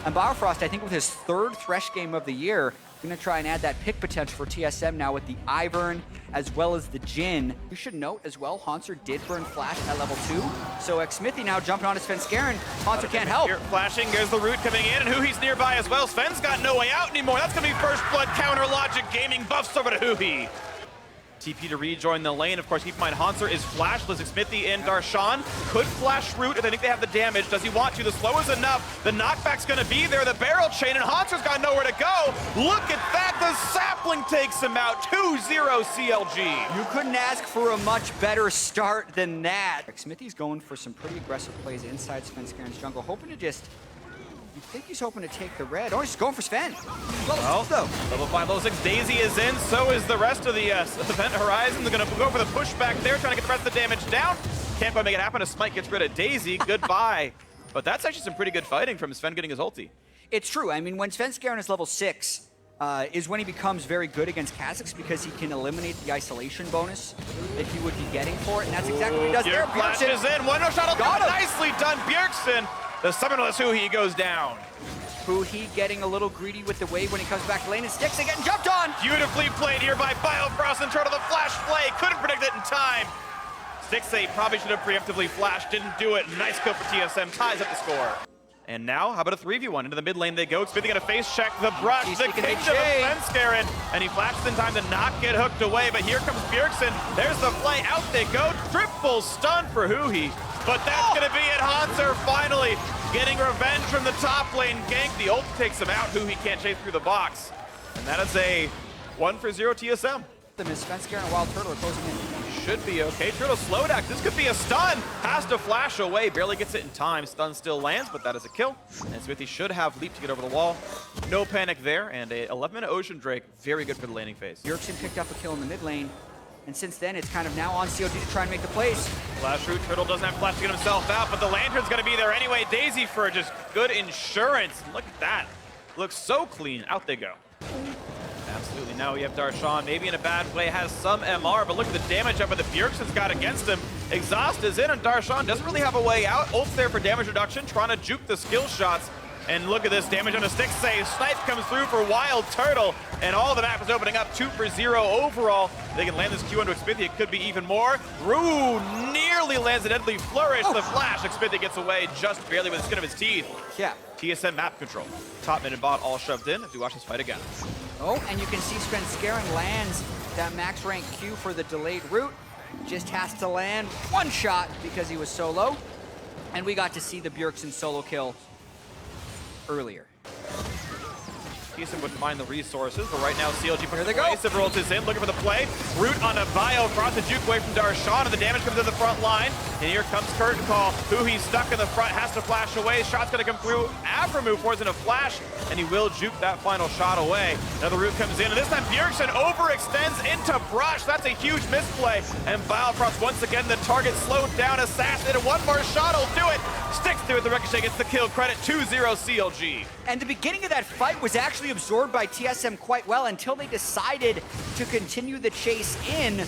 And BIOFROST, I think with his third Thresh game of the year, going to try and add that pick potential for TSM now with the Ivern as well as the Jhin. You should note as well, HAUNTZER did burn Flash at level 2. So XMITHIE now jumping on to SVENSKEREN. HAUNTZER can't help. Here, flashing, there's the root coming in, and HUHI's nearby as well. Sven's got no way out anymore. That's going to be first blood counter logic gaming buffs over to HUHI. TP to rejoin the lane. Of course, keep in mind, HAUNTZER is flashless. XMITHIE in DARSHAN could flash root if they think they have the damage. Does he want to? The slow is enough. The knockback's going to be there. The barrel chain, and HAUNTZER's got nowhere to go. Look at that. The sapling takes him out. 2-0 CLG. You couldn't ask for a much better start than that. XMITHIE's going for some pretty aggressive plays inside SVENSKEREN's jungle, hoping to just... You think he's hoping to take the red. Oh, he's going for Sven. Well, level 5, level 6, Daisy is in. So is the rest of the Event Horizon. They're going to go for the pushback there, trying to get the rest of the damage down. Can't quite make it happen. A Smite gets rid of Daisy. Goodbye. But that's actually some pretty good fighting from Sven getting his ulti. It's true. I mean, when SVENSKEREN is level 6, is when he becomes very good against Kha'Zix because he can eliminate the isolation bonus that he would be getting for it. And that's exactly what he does there. Flashes in. One no shot. Nicely done, BJERGSEN. The summonerless HUHI goes down. HUHI getting a little greedy with the wave when he comes back to lane, and STIXXAY getting jumped on. Beautifully played here by BIOFROST and Turtle. The flash play, couldn't predict it in time. STIXXAY probably should have preemptively flashed, didn't do it. Nice kill for TSM, ties up the score. And now, how about a 3v1? Into the mid lane they go. XMITHIE gonna face check the brush. The kingdom of SVENSKEREN. And he flashes in time to not get hooked away. But here comes BJERGSEN. There's the play. Out they go. Triple stun for HUHI. But that's gonna be it. HAUNTZER finally getting revenge from the top lane gank. The ult takes him out. HUHI can't chase through the box. And that is a 1-0 TSM. The SVENSKEREN and WILDTURTLE are closing in. Should be okay. Turtle slow deck. This could be a stun. Has to flash away. Barely gets it in time. Stun still lands, but that is a kill. And SMITHIE should have leap to get over the wall. No panic there. And a 11-minute Ocean Drake. Very good for the laning phase. BJERGSEN picked up a kill in the mid lane. And since then, it's kind of now on CLG to try and make the plays. Flash root. Turtle doesn't have flash to get himself out, but the lantern's going to be there anyway. Daisy for just good insurance. Look at that. Looks so clean. Out they go. Absolutely. Now we have DARSHAN, maybe in a bad way, has some MR, but look at the damage up that BJERGSEN's got against him. Exhaust is in, and DARSHAN doesn't really have a way out. Ult's there for damage reduction, trying to juke the skill shots. And look at this damage on the STIXXAY. Snipe comes through for WILDTURTLE, and all the map is opening up 2-0 overall. They can land this Q onto XMITHIE. It could be even more. Rue nearly lands a deadly flourish. The flash. XMITHIE gets away just barely with the skin of his teeth. Yeah. TSM map control. Top mid and bot all shoved in as we watch this fight again. Oh, and you can see SVENSKEREN lands that max rank Q for the delayed route. Just has to land one shot because he was solo. And we got to see the BJERGSEN solo kill earlier. TSM wouldn't mind the resources, but right now CLG Here they go. Sivir is in, looking for the play. Root on a BIOFROST, the juke away from DARSHAN, and the damage comes to the front line. And here comes Curtain Call. HUHI's stuck in the front, has to flash away. Shot's gonna come through. APHROMOO pours in a flash, and he will juke that final shot away. Another root comes in, and this time BJERGSEN overextends into brush. That's a huge misplay. And BIOFROST once again, the target slowed down, assassinated. One more shot will do it. Sticks through it, the ricochet gets the kill. Credit 2-0 CLG. And the beginning of that fight was actually absorbed by TSM quite well until they decided to continue the chase in.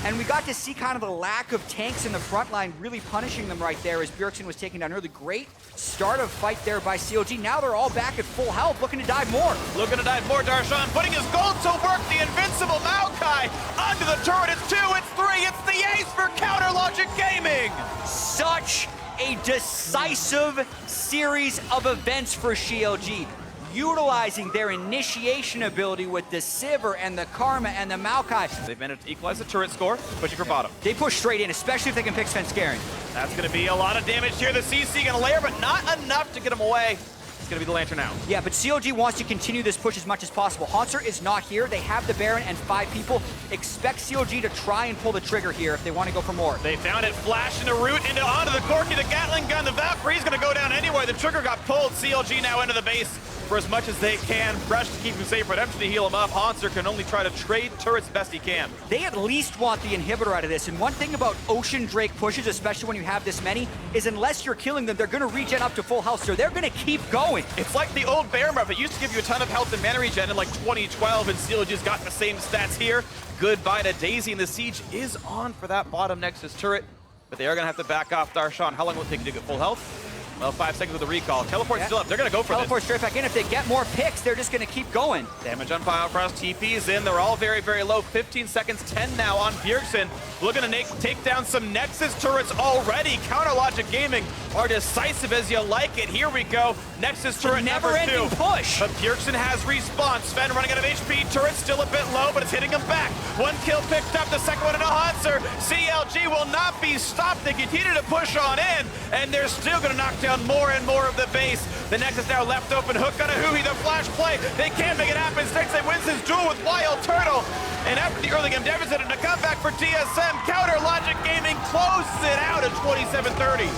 And we got to see kind of the lack of tanks in the front line really punishing them right there as BJERGSEN was taken down early. Great start of fight there by CLG. Now they're all back at full health, looking to dive more. Looking to dive more. DARSHAN putting his gold to work. The invincible Maokai onto the turret. It's 2, it's 3, it's the ace for Counter Logic Gaming. Such a decisive series of events for CLG, utilizing their initiation ability with the Sivir and the Karma and the Maokai. They've managed to equalize the turret score, pushing for bottom. They push straight in, especially if they can pick SVENSKEREN. That's going to be a lot of damage here. The CC going to layer, but not enough to get him away. It's going to be the Lantern out. Yeah, but CLG wants to continue this push as much as possible. HAUNTZER is not here. They have the Baron and 5 people. Expect CLG to try and pull the trigger here if they want to go for more. They found it, flash into root, onto the Corki, the Gatling gun. The Valkyrie's going to go down anyway. The trigger got pulled. CLG now into the base for as much as they can. Thresh to keep him safe, Redemption to heal him up. HAUNTZER can only try to trade turrets best he can. They at least want the inhibitor out of this. And one thing about Ocean Drake pushes, especially when you have this many, is unless you're killing them, they're going to regen up to full health. So they're going to keep going. It's like the old Baron buff. It used to give you a ton of health and mana regen in like 2012, and CLG's got the same stats here. Goodbye to Daisy, and the siege is on for that bottom Nexus turret. But they are going to have to back off DARSHAN. How long will it take to get full health? Well, 5 seconds with the recall. Teleport's still up. They're going to go for Teleport this. straight back in. If they get more picks, they're just going to keep going. Damage on BIOFROST. TP's in. They're all very, very low. 15 seconds, 10 now on BJERGSEN. Looking to take down some Nexus turrets already. Counter Logic Gaming are decisive as you like it. Here we go. Nexus turret number 2. Never-ending push. But BJERGSEN has respawn. Sven running out of HP. Turret still a bit low, but it's hitting him back. 1 kill picked up. The second one into HUNTZER. CLG will not be stopped. They continue to push on in, and they're still going to knock down more and more of the base. The Nexus now left open. Hook on a HUHI. The flash play. They can't make it happen. STIXXAY wins his duel with WILDTURTLE. And after the early game deficit and a comeback for TSM, Counter Logic Gaming closes it out at 27-30.